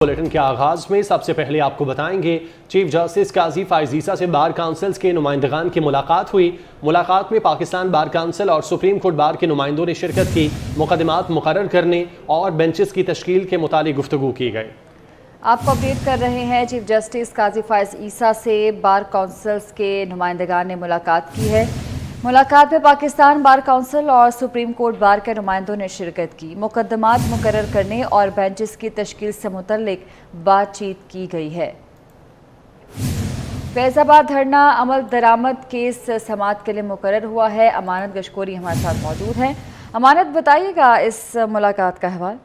Bulletin के आगाज में सबसे पहले आपको बताएंगे चीफ जस्टिस काजी फैज ईसा से बार काउंसिल्स के नुमाइंदगान की मुलाकात हुई। मुलाकात में पाकिस्तान बार काउंसिल और सुप्रीम कोर्ट बार के नुमाइंदों ने शिरकत की। मुकदमात मुकर्रर करने और बेंचेस की तश्कील के मुतालिक गुफ्तगू की गई। आपको अपडेट कर रहे हैं, चीफ जस्टिस काजी फैज ईसा से बार काउंसिल्स के नुमाइंदगान ने मुलाकात की है। मुलाकात में पाकिस्तान बार काउंसिल और सुप्रीम कोर्ट बार के नुमाइंदों ने शिरकत की। मुकदमात मुकर्रर करने और बेंचेस की तश्कील से मुतल्लिक बातचीत की गई है। फैजाबाद धरना अमल दरामद केस समाअत के लिए मुकर्रर हुआ है। अमानत गशकोरी हमारे साथ मौजूद हैं। अमानत, बताइएगा इस मुलाकात का अहवाल।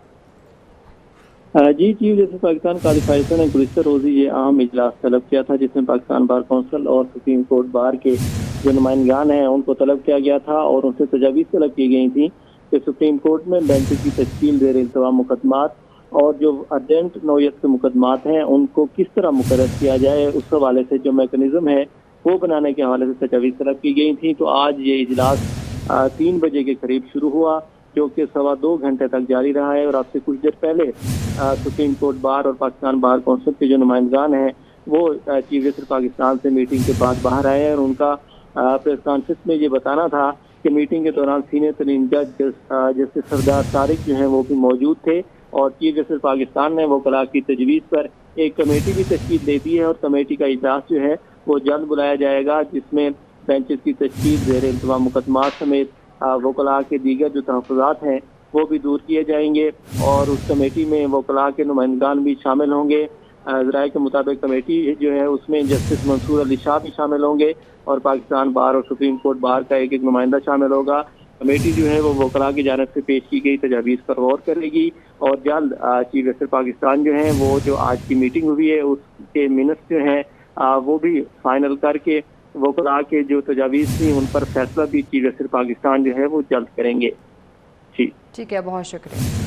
जी, चीफ जस्टिस पाकिस्तान काजी फैज ईसा ने गुज़िश्ता रोज़ी ये अहम इजलास तलब किया था, जिसमें पाकिस्तान बार काउंसिल और सुप्रीम कोर्ट बार के जो नुमाइंदगान हैं उनको तलब किया गया था और उनसे तजावीज़ तलब की गई थी कि सुप्रीम कोर्ट में बेंच की तश्कील ज़ेर इल्तवाम मुकदमात और जो अर्जेंट नौयत के मुकदमात हैं उनको किस तरह मुकर्रर किया जाए, उस हवाले से जो मैकेनिज़्म है वो बनाने के हवाले से तजावीज़ तलब की गई थी। तो आज ये इजलास 3 बजे के करीब शुरू हुआ, जो कि 2.25 घंटे तक जारी रहा है। और आपसे कुछ देर पहले सुप्रीम कोर्ट बार और पाकिस्तान बार काउंसिल के जो नुमाइंदगान हैं वो चीफ जस्टिस पाकिस्तान से मीटिंग के बाद बाहर आए हैं और उनका प्रेस कॉन्फ्रेंस में ये बताना था कि मीटिंग के दौरान सीनियर तरीन जज जस्टिस सरदार तारिक जो हैं वो भी मौजूद थे और चीफ जस्टिस पाकिस्तान ने वकला की तजवीज़ पर एक कमेटी भी तश्कील दे दी है और कमेटी का इजलास जो है वो जल्द बुलाया जाएगा, जिसमें बेंचेस की तश्कील, ज़ेर इल्तवाम मुकदमात समेत वकला के दीगर जो तहफ़्फ़ुज़ात हैं वो भी दूर किए जाएंगे और उस कमेटी में वकला के नुमाइंदगान भी शामिल होंगे। ज़राए के मुताबिक कमेटी जो है उसमें जस्टिस मंसूर अली शाह भी शामिल होंगे और पाकिस्तान बार और सुप्रीम कोर्ट बार का एक नुमाइंदा शामिल होगा। कमेटी जो है वो वकला की जानिब से पेश की गई तजावीज़ पर गौर करेगी और जल्द चीफ जस्टिस पाकिस्तान जो है वो जो आज की मीटिंग हुई है उसके मिनट्स जो हैं वो भी फाइनल करके वकला के जो तजावीज़ थी उन पर फैसला भी चीफ जस्टिस पाकिस्तान जो है वो जल्द करेंगे। जी ठीक है, बहुत शुक्रिया।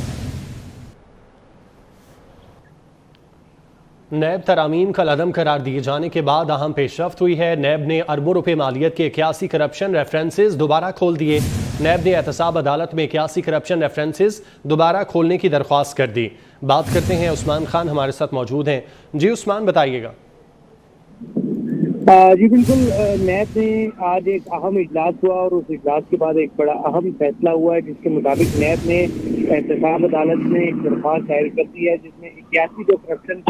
नैब तरामीम कल अदम करार दिए जाने के बाद अहम पेशरफ्त हुई है। नैब ने अरबों रुपए मालियत के 81 करप्शन रेफरेंसेस दोबारा खोल दिए। नैब ने एहतसाब अदालत में 81 करप्शन रेफरेंसेस दोबारा खोलने की दरख्वास्त कर दी। बात करते हैं, उस्मान खान हमारे साथ मौजूद हैं। जी उस्मान, बताइएगा। जी बिल्कुल, नैब ने आज एक अहम इजलास हुआ और उस इजलास के बाद एक बड़ा अहम फैसला हुआ है, जिसके मुताबिक नैब ने एहतसाब अदालत में एक दरख्वास्त दायर कर दी है, जिसमें 81 जो करप्शन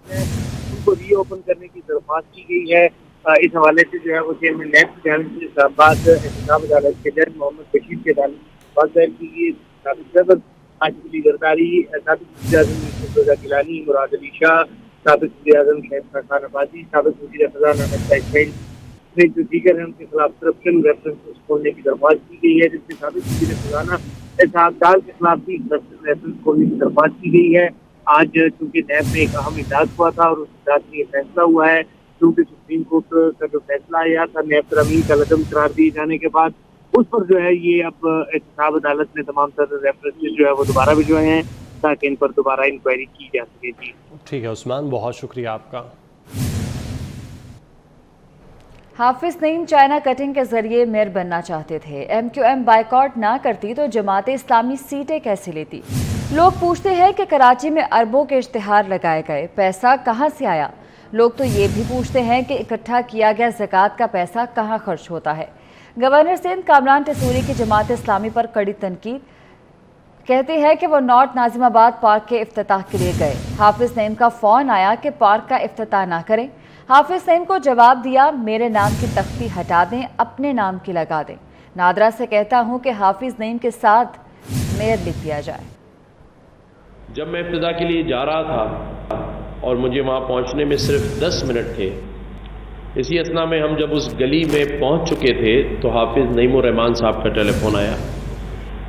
उनको रीओपन करने की दरख्वास्त की गई है। इस हवाले से जो है वो चेयरमैन नैब की जानिब से इस्लामाबाद एहतसाब अदालत के जज मोहम्मद बशीर के दरख्वास्त दायर की गई। साबिक सदर आसिफ अली जरदारी, साबिक वज़ीर आज़म गिलानी, मुराद अली शाह, साबिक वज़ीर आज़म शहद खान आबादी, साबिक वज़ीर ख़ज़ाना अहमद इस्माइल ने जो दीगर हैं उनके खिलाफ करप्शन रेफरेंसेस खोलने की दरख्वास्त की गई है, जिसमें साबिक वज़ीर ख़ज़ाना इसहाक़ के खिलाफ भी करप्शन रेफरेंस खोलने की दरख्वास्त की गई है। आज चूँकि नैब में एक अहम इजलास हुआ था और उस इजलास में ये फैसला हुआ है, क्योंकि सुप्रीम कोर्ट का जो फैसला आया था नैब तरामीम का अदम करार दिए जाने के बाद, उस पर जो है ये अब एहतसाब अदालत ने तमाम तर रेफरेंसेस जो है वो दोबारा भिजवाए हैं ताकि इन पर दोबारा इंक्वायरी की जा सके। जी ठीक है उस्मान, बहुत शुक्रिया आपका। हाफिज नईम चाइना कटिंग के जरिए मेयर बनना चाहते थे। MQM बाइकआउट ना करती तो जमात इस्लामी सीटें कैसे लेती। लोग पूछते हैं कि कराची में अरबों के इश्तिहार लगाए गए, पैसा कहां से आया। लोग तो ये भी पूछते हैं कि इकट्ठा किया गया ज़कात का पैसा कहां खर्च होता है। गवर्नर सिंध कामरान टसूरी की जमात इस्लामी पर कड़ी तनकीद, कहते हैं कि वो नॉर्थ नाजिमाबाद पार्क के इफ्तिताह के लिए गए। हाफिज नईम का फ़ोन आया कि पार्क का इफ्तिताह ना करें। हाफिज नईम को जवाब दिया, मेरे नाम की तख्ती हटा दें, अपने नाम की लगा दें। नादरा से कहता हूं कि हाफिज नईम के साथ मेयर लिख दिया जाए। जब मैं इब्तिदा के लिए जा रहा था और मुझे वहाँ पहुँचने में सिर्फ 10 मिनट थे, इसी असना में हम जब उस गली में पहुँच चुके थे तो हाफिज नईमुर रहमान साहब का टेलीफोन आया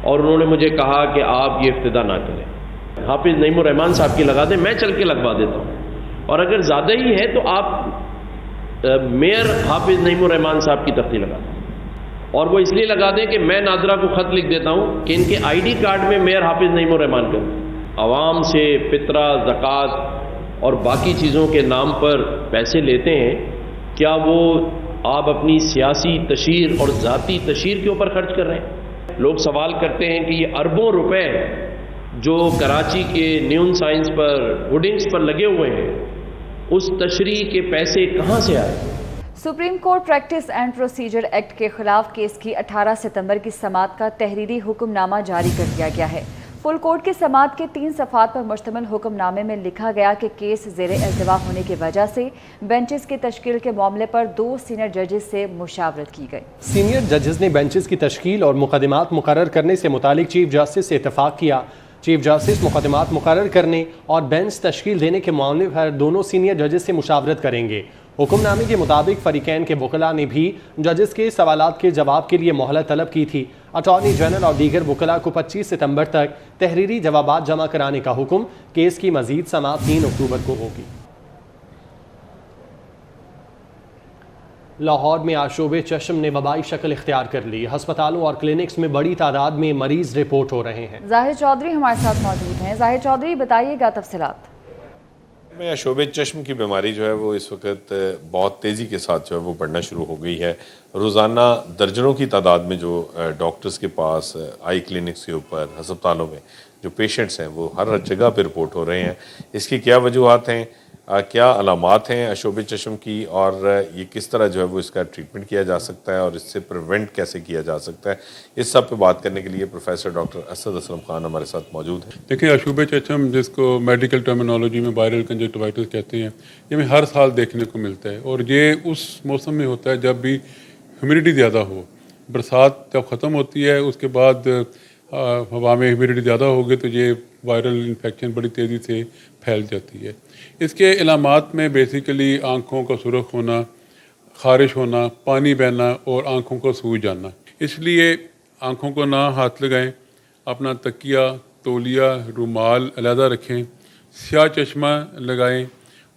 और उन्होंने मुझे कहा कि आप ये इब्तिदा ना करें, हाफिज नईमुर रहमान साहब की लगा दें, मैं चल के लगवा देता हूँ, और अगर ज़्यादा ही है तो आप मेयर हाफिज नईमुर रहमान साहब की तख्ती लगा दें। और वो इसलिए लगा दें कि मैं नादरा को ख़त लिख देता हूँ कि इनके ID कार्ड में मेयर हाफिज नईमुर रहमान कर। आवाम से फितरा, ज़कात और बाकी चीज़ों के नाम पर पैसे लेते हैं, क्या वो आप अपनी सियासी तशहीर और ज़ाती तशहीर के ऊपर खर्च कर रहे हैं। लोग सवाल करते हैं कि ये अरबों रुपए जो कराची के न्यून साइंस पर होर्डिंग्स पर लगे हुए हैं, उस तशरीह के पैसे कहाँ से आए? Supreme court practice and procedure act के खिलाफ केस की 18 सितंबर की समाअत का तहरीरी हुक्मनामा जारी कर दिया गया है। फुल कोर्ट की समाअत के 3 सफ़ात पर मुश्तमिल हुक्मनामे में लिखा गया कि केस ज़ेरे इल्तिवा होने की वजह से बेंचेस की तश्कील के मामले पर 2 सीनियर जजेस से मुशावरत की गई। सीनियर जजेस ने बेंचेस की तश्कील और मुकदमात मुकर्रर करने से मुतालिक चीफ जस्टिस से इत्तफाक किया। चीफ जस्टिस मुकदमात मुकर्रर करने और बेंच तश्कील देने के मामले पर दोनों सीनियर जजेस से मुशावरत करेंगे। हुक्मनामे के मुताबिक फरीकैन के वकला ने भी जजेस के सवालात के जवाब के लिए मोहलत तलब की थी। अटॉर्नी जनरल और दीगर वकला को 25 सितंबर तक तहरीरी जवाबात जमा कराने का हुक्म। केस की मजीद समाअत 3 अक्टूबर को होगी। लाहौर में आशोबे चश्म ने वबाई शक्ल इख्तियार कर ली। हस्पतालों और क्लिनिक्स में बड़ी तादाद में मरीज रिपोर्ट हो रहे हैं। जाहिर चौधरी हमारे साथ मौजूद हैं। जाहिर चौधरी, बताइएगा तफसीलात। में आशोबे चश्म की बीमारी जो है वो इस वक्त बहुत तेज़ी के साथ जो है वो बढ़ना शुरू हो गई है। रोज़ाना दर्जनों की तादाद में जो डॉक्टर्स के पास आई क्लिनिक्स के ऊपर हस्पतालों में जो पेशेंट्स हैं वो हर जगह पे रिपोर्ट हो रहे हैं। इसकी क्या वजूहात हैं, क्या अलामात हैं आशोबे चश्म की, और ये किस तरह जो है वो इसका ट्रीटमेंट किया जा सकता है और इससे प्रिवेंट कैसे किया जा सकता है, इस सब पे बात करने के लिए प्रोफेसर डॉक्टर असद असलम खान हमारे साथ मौजूद हैं। देखिए, आशोबे चश्म जिसको मेडिकल टर्मिनोलॉजी में वायरल कंजक्टिवाइटिस कहते हैं, ये हमें हर साल देखने को मिलता है और ये उस मौसम में होता है जब भी ह्यूमिडिटी ज़्यादा हो। बरसात जब ख़त्म होती है उसके बाद हवा में ह्यूमिडिटी ज़्यादा होगी तो ये वायरल इन्फेक्शन बड़ी तेज़ी से फैल जाती है। इसके इलामात में बेसिकली आँखों का सुरख होना, ख़ारिश होना, पानी बहना और आँखों को सूज जाना। इसलिए आँखों को ना हाथ लगाएं, अपना तकिया, तौलिया, रुमाल अलहदा रखें, स्याह चश्मा लगाएं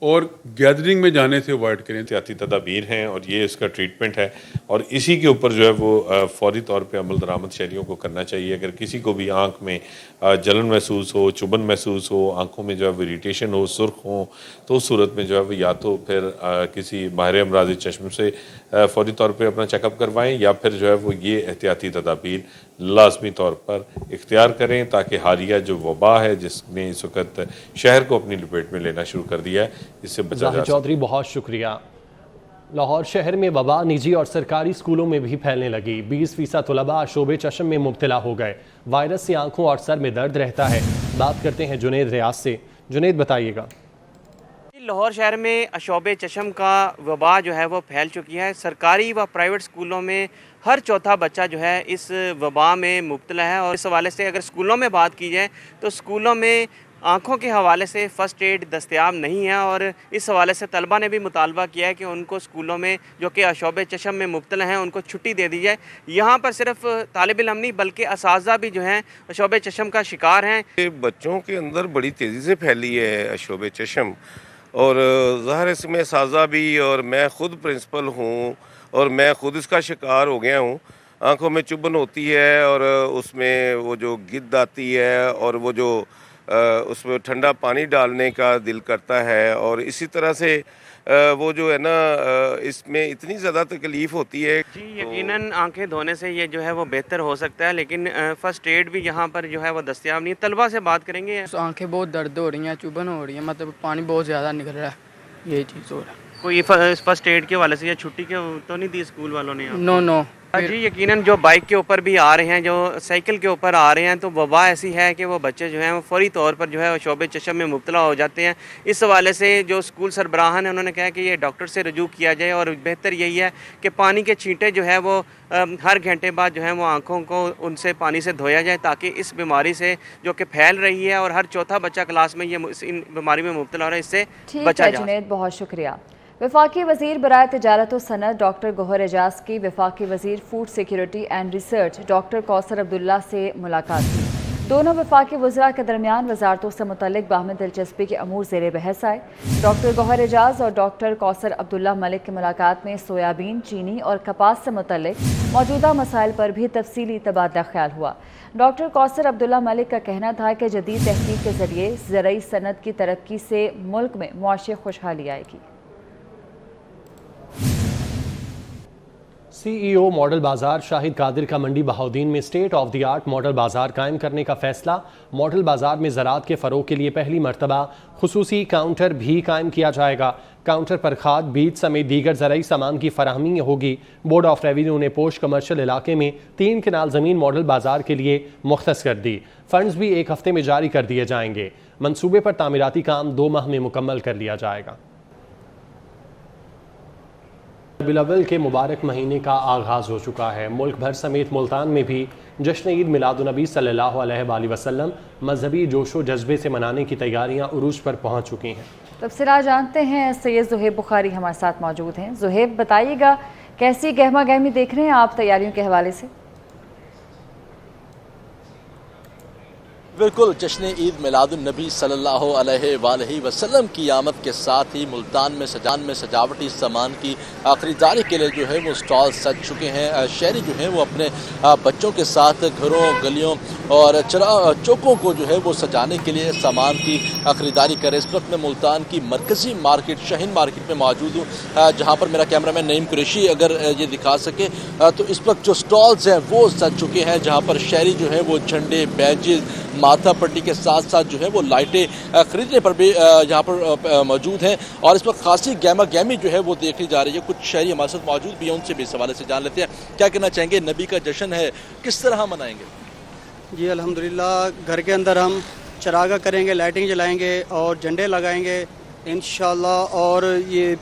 और गैदरिंग में जाने से अवॉइड करें। एहतियाती तदाबीर हैं और ये इसका ट्रीटमेंट है और इसी के ऊपर जो है वो फौरी तौर पे अमल दरामद शहरियों को करना चाहिए। अगर किसी को भी आंख में जलन महसूस हो, चुभन महसूस हो, आंखों में जो है वो इरिटेशन हो, सुर्ख हो, तो उस सूरत में जो है वो या तो फिर किसी माहिर अमराज़ चश्म से फौरी तौर पर अपना चेकअप करवाएँ या फिर जो है वो ये एहतियाती तदाबीर लाजमी तौर पर इख्तियार करें ताकि हालिया जो वबा है जिसने इस वक्त शहर को अपनी लपेट में लेना शुरू कर दिया है, इससे बचा जा सके। चौधरी, बहुत शुक्रिया। लाहौर शहर में वबा निजी और सरकारी स्कूलों में भी फैलने लगी। 20% तलबा आशोबे चश्म में मुब्तला हो गए। वायरस से आंखों और सर में दर्द रहता है। बात करते हैं जुनैद रियाज से। जुनैद, बताइएगा। लाहौर शहर में आशोबे चश्म का वबा जो है वो फैल चुकी है। सरकारी व प्राइवेट स्कूलों में हर चौथा बच्चा जो है इस वबा में मुब्तला है और इस हवाले से अगर स्कूलों में बात की जाए तो स्कूलों में आँखों के हवाले से फ़र्स्ट एड दस्तयाब नहीं है और इस हवाले से तलबा ने भी मुतालबा किया है कि उनको स्कूलों में जो कि आशोबे चश्म में मुब्तला हैं उनको छुट्टी दे दी जाए। यहाँ पर सिर्फ तालिब इल्म नहीं बल्कि असातिज़ा भी जो हैं आशोबे चश्म का शिकार हैं। बच्चों के अंदर बड़ी तेज़ी से फैली है आशोबे चश्म और ज़ाहिर इसमें साजा भी, और मैं ख़ुद प्रिंसिपल हूँ और मैं ख़ुद इसका शिकार हो गया हूँ। आँखों में चुभन होती है और उसमें वो जो गिद्द आती है और वो जो उसमें ठंडा पानी डालने का दिल करता है और इसी तरह से वो जो है ना इसमें इतनी ज़्यादा तकलीफ़ होती है। जी, यकीनन आंखें धोने से ये जो है वो बेहतर हो सकता है, लेकिन फ़र्स्ट एड भी यहाँ पर जो है वो दस्तयाब नहीं है। तलबा से बात करेंगे। आंखें बहुत दर्द हो रही हैं, चुभन हो रही है, मतलब पानी बहुत ज़्यादा निकल रहा है, यही चीज़ हो रहा है। कोई फ़र्स्ट एड के वाले से या छुट्टी के तो नहीं दी स्कूल वालों ने? नो। जी, यकीनन जो बाइक के ऊपर भी आ रहे हैं, जो साइकिल के ऊपर आ रहे हैं, तो वबा ऐसी है कि वो बच्चे जो हैं वो फौरी तौर पर जो है आशोबे चश्म में मुब्तला हो जाते हैं। इस हवाले से जो स्कूल सरबराहान है उन्होंने कहा कि ये डॉक्टर से रजू किया जाए और बेहतर यही है कि पानी के छींटे जो है वो हर घंटे बाद जो है वो आँखों को उनसे पानी से धोया जाए ताकि इस बीमारी से जो कि फैल रही है और हर चौथा बच्चा क्लास में ये इन बीमारी में मुब्तला हो रहा है, इससे बचा जाए। जुनैद, बहुत शुक्रिया। वफाकी वज़ीर बराए तिजारत व सनत डॉक्टर गौहर एजाज की वफाकी वज़ीर food security and research doctor Kausar Abdullah से मुलाकात की। दोनों वफाकी वज़रा के दरमियान वजारतों से मुतल्लिक़ बाहमी दिलचस्पी के अमूर ज़ेर बहस आए। डॉक्टर गौहर एजाज और डॉक्टर कौसर अब्दुल्ला मलिक की मुलाकात में सोयाबीन, चीनी और कपास से मुतल्लिक़ मौजूदा मसाइल पर भी तफसीली तबादला ख्याल हुआ। डॉक्टर कौसर अब्दुल्ला मलिक का कहना था कि जदीद तहकीक के ज़रिए ज़रई सनत की तरक्की से मुल्क में मुआशी खुशहाली आएगी। CEO मॉडल बाजार शाहिद कादिर का मंडी बहाउद्दीन में state of the art model बाजार कायम करने का फैसला। मॉडल बाजार में ज़राअत के फ़रोग के लिए पहली मरतबा खुसूसी काउंटर भी कायम किया जाएगा। काउंटर पर खाद, बीज समेत दीगर ज़राई सामान की फराहमी होगी। बोर्ड ऑफ रेवेन्यू ने पोश कमर्शियल इलाके में 3 कनाल ज़मीन मॉडल बाजार के लिए मुख्तस कर दी। फंड्स भी 1 हफ्ते में जारी कर दिए जाएंगे। मंसूबे पर तामीराती काम 2 माह में मुकम्मल कर लिया जाएगा। रबीउल अव्वल के मुबारक महीने का आगाज़ हो चुका है। मुल्क भर समेत मुल्तान में भी जश्न ईद मिलादुन्नबी सल्लल्लाहु अलैहि वसल्लम मजहबी जोशो जज्बे से मनाने की तैयारियां उरूज पर पहुंच चुकी हैं। तफसीलात जानते हैं, सैयद ज़ुहैब बुखारी हमारे साथ मौजूद हैं। ज़ुहैब, बताइएगा कैसी गहमा गहमी देख रहे हैं आप तैयारियों के हवाले से? बिल्कुल, जश्न ईद मिलादुन्नबी सल्लल्लाहु अलैहि वसल्लम की आमद के साथ ही मुल्तान में सजावटी सामान की खरीदारी के लिए जो है वो स्टॉल सज चुके हैं। शहरी जो हैं वो अपने बच्चों के साथ घरों, गलियों और चौकों को जो है वो सजाने के लिए सामान की खरीदारी करें। इस वक्त मैं मुल्तान की मरकज़ी मार्केट शाहीन मार्केट में मौजूद हूँ, जहाँ पर मेरा कैमरामैन नईम कुरैशी अगर ये दिखा सके तो इस वक्त जो स्टॉल्स हैं वो सज चुके हैं, जहाँ पर शहरी जो है वो झंडे, बैजेस, माथा पट्टी के साथ साथ जो है वो लाइटें खरीदने पर भी यहाँ पर मौजूद हैं। और इस वक्त खासी गहमा गहमी जो है वो देखी जा रही है। कुछ शहरी हमारे साथ मौजूद भी हैं, उनसे भी इस हवाले से जान लेते हैं। क्या कहना चाहेंगे, नबी का जश्न है, किस तरह मनाएंगे? जी अल्हम्दुलिल्लाह, घर के अंदर हम चरागा करेंगे, लाइटिंग जलाएंगे और झंडे लगाएंगे इंशाल्लाह, और ये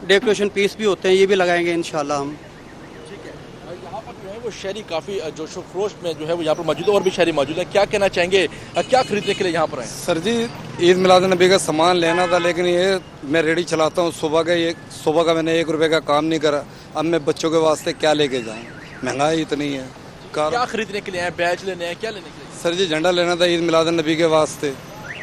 डेकोरेशन पीस भी होते हैं ये भी लगाएंगे इंशाल्लाह हम। यहाँ पर जो है वो शहरी काफ़ी जोशो खरोश में जो है वो यहाँ पर मौजूद है, और भी शहरी मौजूद है। क्या कहना चाहेंगे, क्या खरीदने के लिए यहाँ पर आए? सर जी, ईद मिलादुन्नबी का सामान लेना था, लेकिन ये मैं रेडी चलाता हूँ। सुबह का मैंने 1 रुपये का काम नहीं करा। अब मैं बच्चों के वास्ते क्या लेके जाऊँ, महंगाई इतनी है। क्या खरीदने के लिए आए? बैच लेने हैं, क्या लेने के लिए? सर जी, झंडा लेना था ईद मिलादुन्नबी के वास्ते,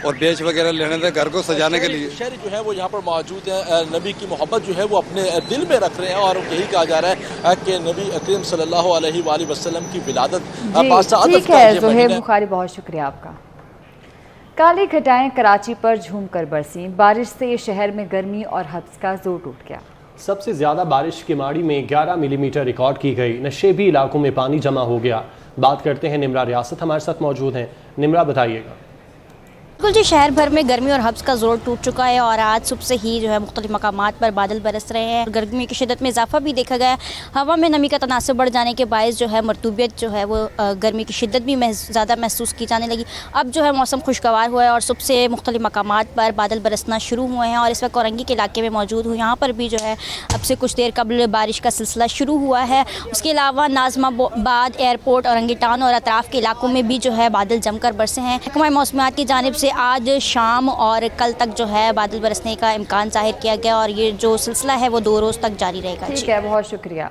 और बेच वगैरह लेने थे घर को सजाने के लिए। शहरी जो है वो यहाँ पर मौजूद है, नबी की मोहब्बत जो है वो अपने दिल में रख रहे हैं, और यही कहा जा रहा है कि नबी अकरम सल्लल्लाहु अलैहि वसल्लम की विलादत ठीक है। ज़ुहैब बुखारी, बहुत शुक्रिया आपका। काली घटाएं कराची पर झूमकर बरसीं। बारिश से शहर में गर्मी और हब्स का जोर टूट गया। सबसे ज़्यादा बारिश किमाड़ी में 11 मिलीमीटर रिकॉर्ड की गई। नशेबी इलाकों में पानी जमा हो गया। बात करते हैं, निमरा रियासत हमारे साथ मौजूद हैं। निमरा, बताइएगा। बिल्कुल जी, शहर भर में गर्मी और हब्स का जोर टूट चुका है, और आज सुबह से ही जो है मुख्तलिफ मकामात पर बादल बरस रहे हैं। गर्मी की शिद्दत में इजाफा भी देखा गया। हवा में नमी का तनासब बढ़ जाने के बायस जो है मरतूबियत जो है वो गर्मी की शिद्दत भी ज़्यादा महसूस की जाने लगी। अब जो है मौसम खुशगवार हुआ है, और सुबह से मुख्तलिफ मकामात पर बादल बरसना शुरू हुए हैं। और इस वक्त औरंगी के इलाके में मौजूद हूँ, यहाँ पर भी जो है अब से कुछ देर कबल बारिश का सिलसिला शुरू हुआ है। उसके अलावा नाज़माबाद एयरपोर्ट, औरंगी टाउन और अतराफ़ के इलाकों में भी जो है बादल जमकर बरसे हैं। महकमा मौसमियात की जानिब से आज शाम और कल तक जो है बादल बरसने का इम्कान ज़ाहिर किया गया, और ये जो सिलसिला है वो 2 रोज़ तक जारी रहेगा। ठीक है, बहुत शुक्रिया।